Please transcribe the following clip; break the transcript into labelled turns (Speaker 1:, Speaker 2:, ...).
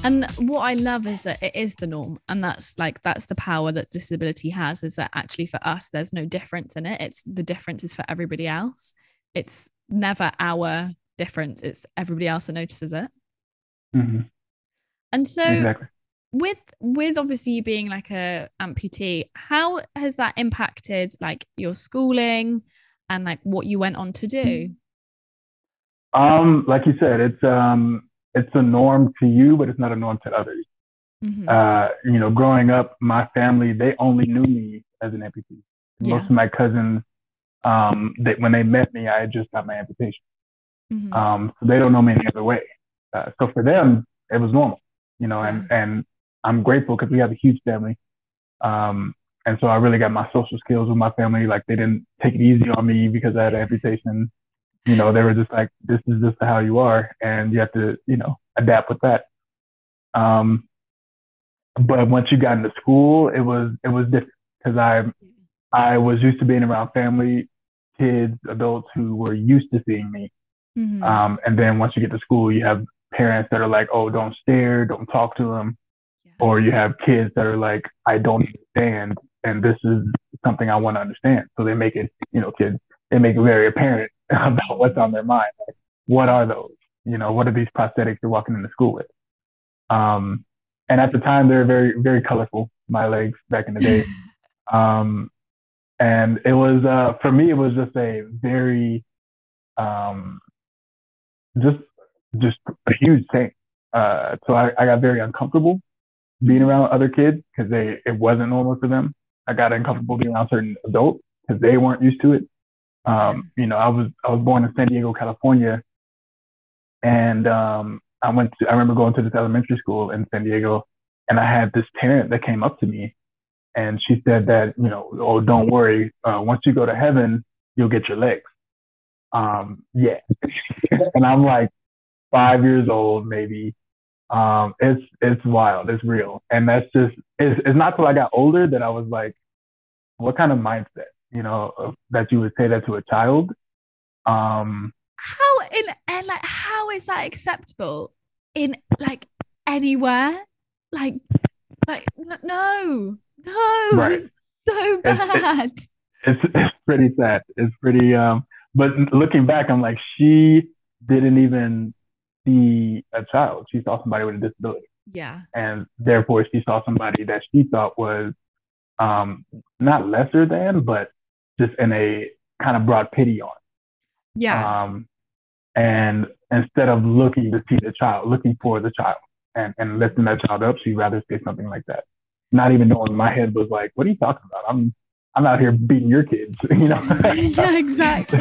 Speaker 1: And what I love is that it is the norm. And that's the power that disability has, is that actually for us, there's no difference in it. It's the difference is for everybody else. It's never our difference. It's everybody else that notices it.
Speaker 2: Hmm.
Speaker 1: And so
Speaker 2: Exactly.
Speaker 1: with obviously you being like a amputee, how has that impacted like your schooling and like what you went on to do?
Speaker 2: Like you said, it's a norm to you, but it's not a norm to others.
Speaker 1: Hmm.
Speaker 2: Growing up, my family, they only knew me as an amputee. Most
Speaker 1: Yeah.
Speaker 2: of my cousins, when they met me, I had just got my amputation.
Speaker 1: Hmm.
Speaker 2: So they don't know me any other way. So for them, it was normal,
Speaker 1: Yeah.
Speaker 2: and I'm grateful because we have a huge family. Um, and so I really got my social skills with my family. Like they didn't take it easy on me because I had an amputation. They were just like, this is just how you are, and you have to, adapt with that. Um, but once you got into school, it was different because I was used to being around family, kids, adults who were used to seeing me.
Speaker 1: Hmm.
Speaker 2: And then once you get to school, you have parents that are like, oh, don't stare, don't talk to them.
Speaker 1: Yeah.
Speaker 2: Or you have kids that are like, I don't understand. And this is something I want to understand. So they make it, kids, they make it very apparent about what's on their mind. Like, what are those? What are these prosthetics you're walking into school with? Um, and at the time, they're very, very colorful, my legs back in the day. Um, and it was, for me, it was just a very, um, just just a huge thing. So I got very uncomfortable being
Speaker 1: Hmm.
Speaker 2: around other kids because it wasn't normal for them. I got uncomfortable being around certain adults because they weren't used to it.
Speaker 1: Yeah.
Speaker 2: I was born in San Diego, California, and I remember going to this elementary school in San Diego, and I had this parent that came up to me and she said that oh, don't worry, once you go to heaven, you'll get your legs. Yeah, and I'm like 5 years old, maybe. It's wild. It's real, and that's just it's not till I got older that I was like, what kind of mindset, that you would say that to a child. Um,
Speaker 1: How in and like how is that acceptable in like anywhere? Like no, no,
Speaker 2: right.
Speaker 1: it's so
Speaker 2: It's it,
Speaker 1: bad.
Speaker 2: it's pretty sad. It's pretty but looking back, I'm like, she didn't even see a child. She saw somebody with a disability,
Speaker 1: Yeah.
Speaker 2: and therefore she saw somebody that she thought was um not lesser than, but just in a kind of brought pity on.
Speaker 1: Yeah.
Speaker 2: Um, and instead of looking to see the child, looking for the child and lifting that child up, she'd rather say something like that. Not even knowing, my head was like, what are you talking about? I'm out here beating your kids,
Speaker 1: Yeah, exactly.